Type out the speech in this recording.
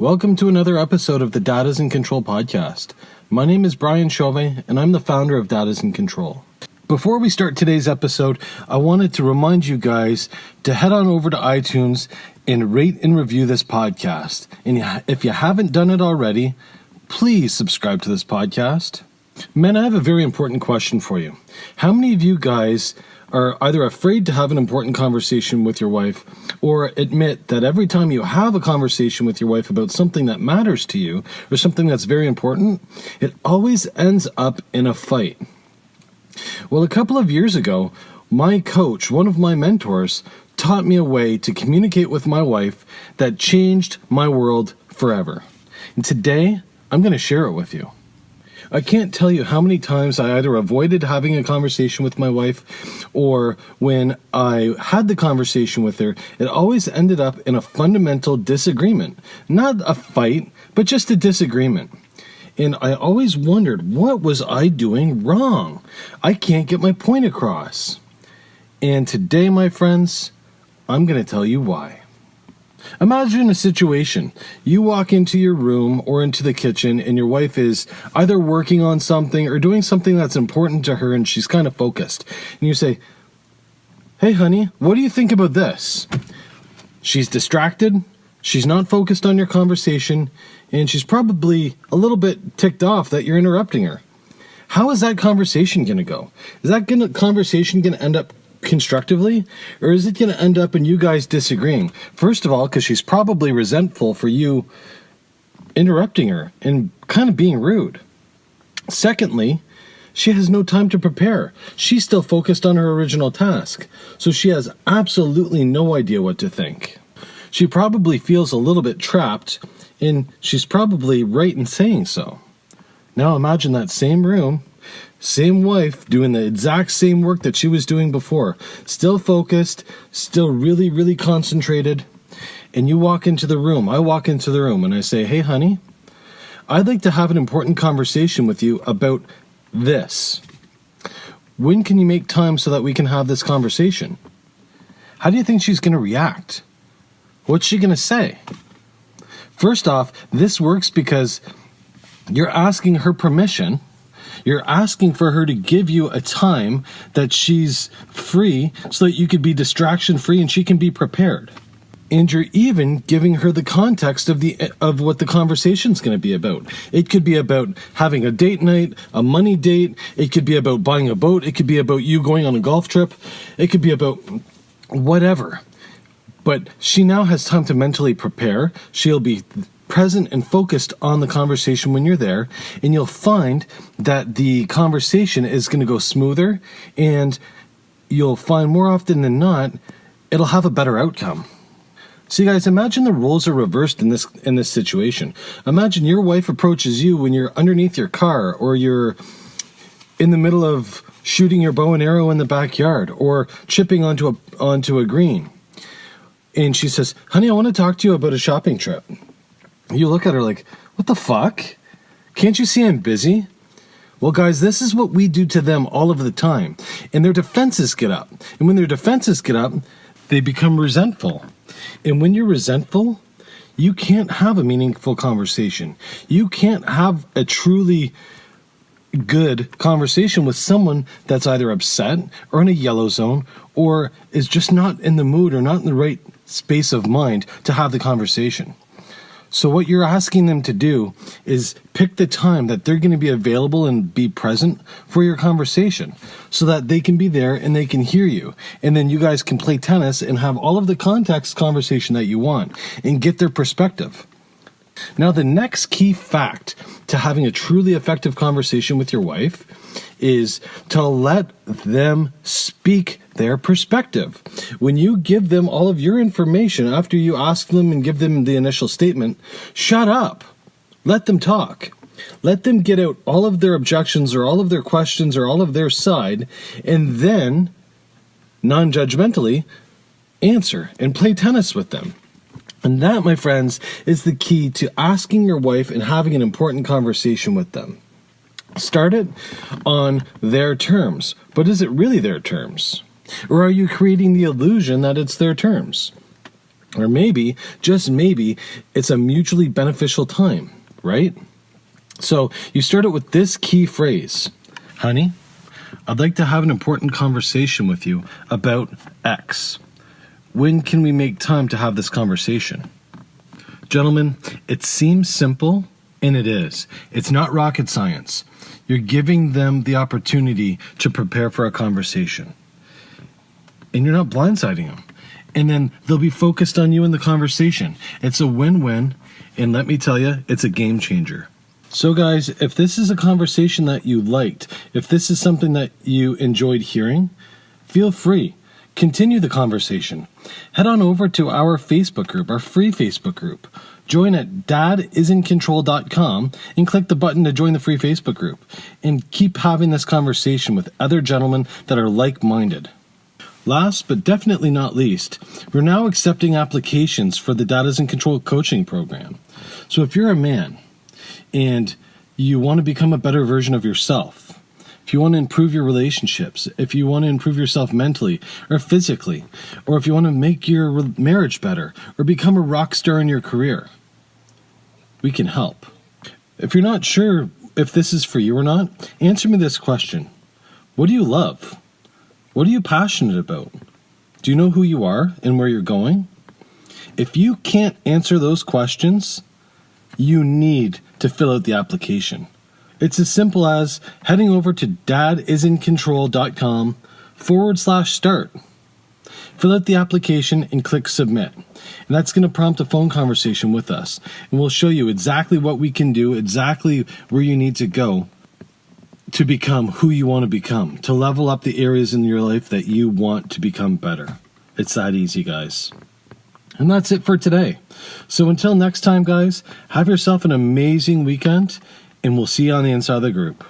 Welcome to another episode of the Datas in Control podcast. My name is Brian Chauvet, and I'm the founder of Datas in Control. Before we start today's episode, I wanted to remind you guys to head on over to iTunes and rate and review this podcast. And if you haven't done it already, please subscribe to this podcast. Men, I have a very important question for you. How many of you guys are either afraid to have an important conversation with your wife or admit that every time you have a conversation with your wife about something that matters to you or something that's very important, it always ends up in a fight? Well, a couple of years ago, my coach, one of my mentors, taught me a way to communicate with my wife that changed my world forever. And today, I'm going to share it with you. I can't tell you how many times I either avoided having a conversation with my wife, or when I had the conversation with her, it always ended up in a fundamental disagreement. Not a fight, but just a disagreement. And I always wondered, what was I doing wrong? I can't get my point across. And today, my friends, I'm going to tell you why. Imagine a situation. You walk into your room or into the kitchen and your wife is either working on something or doing something that's important to her and she's kind of focused. And you say, "Hey honey, what do you think about this?" She's distracted, she's not focused on your conversation, and she's probably a little bit ticked off that you're interrupting her. How is that conversation going to go? Is that conversation going to end up constructively, or is it going to end up in you guys disagreeing? First of all, because she's probably resentful for you interrupting her and kind of being rude. Secondly, she has no time to prepare. She's still focused on her original task, so she has absolutely no idea what to think. She probably feels a little bit trapped, and she's probably right in saying so. Now imagine that same room, same wife doing the exact same work that she was doing before. Still focused, still really, really concentrated. And you walk into the room. I walk into the room and I say, "Hey, honey, I'd like to have an important conversation with you about this. When can you make time so that we can have this conversation?" How do you think she's going to react? What's she going to say? First off, this works because you're asking her permission. You're asking for her to give you a time that she's free so that you could be distraction free and she can be prepared. And you're even giving her the context of what the conversation's going to be about. It could be about having a date night, a money date. It could be about buying a boat. It could be about you going on a golf trip. It could be about whatever. But she now has time to mentally prepare. She'll be present and focused on the conversation when you're there, and you'll find that the conversation is going to go smoother, and you'll find more often than not it'll have a better outcome. See, guys, imagine the roles are reversed in this situation. Imagine your wife approaches you when you're underneath your car, or you're in the middle of shooting your bow and arrow in the backyard, or chipping onto a green, and she says, "Honey, I want to talk to you about a shopping trip." You look at her like, "What the fuck? Can't you see I'm busy?" Well, guys, this is what we do to them all of the time. And their defenses get up. And when their defenses get up, they become resentful. And when you're resentful, you can't have a meaningful conversation. You can't have a truly good conversation with someone that's either upset or in a yellow zone or is just not in the mood or not in the right space of mind to have the conversation. So what you're asking them to do is pick the time that they're going to be available and be present for your conversation so that they can be there and they can hear you. And then you guys can play tennis and have all of the context conversation that you want and get their perspective. Now, the next key fact to having a truly effective conversation with your wife is to let them speak their perspective. When you give them all of your information after you ask them and give them the initial statement, shut up. Let them talk. Let them get out all of their objections or all of their questions or all of their side, and then, non-judgmentally, answer and play tennis with them. And that, my friends, is the key to asking your wife and having an important conversation with them. Start it on their terms, but is it really their terms? Or are you creating the illusion that it's their terms? Or maybe, just maybe, it's a mutually beneficial time, right? So you start it with this key phrase. Honey, I'd like to have an important conversation with you about X. When can we make time to have this conversation? Gentlemen, it seems simple, and it is. It's not rocket science. You're giving them the opportunity to prepare for a conversation. And you're not blindsiding them. And then they'll be focused on you in the conversation. It's a win-win, and let me tell you, it's a game changer. So guys, if this is a conversation that you liked, if this is something that you enjoyed hearing, feel free. Continue the conversation. Head on over to our Facebook group, our free Facebook group. Join at dadisincontrol.com and click the button to join the free Facebook group. And keep having this conversation with other gentlemen that are like-minded. Last but definitely not least, we're now accepting applications for the Dad is in Control coaching program. So if you're a man and you want to become a better version of yourself, if you want to improve your relationships, if you want to improve yourself mentally or physically, or if you want to make your marriage better or become a rock star in your career, we can help. If you're not sure if this is for you or not, answer me this question. What do you love? What are you passionate about? Do you know who you are and where you're going? If you can't answer those questions, you need to fill out the application. It's as simple as heading over to dadisincontrol.com/start. Fill out the application and click submit. And that's going to prompt a phone conversation with us. And we'll show you exactly what we can do, exactly where you need to go to become who you want to become, to level up the areas in your life that you want to become better. It's that easy, guys. And that's it for today. So until next time, guys, have yourself an amazing weekend, and we'll see you on the inside of the group.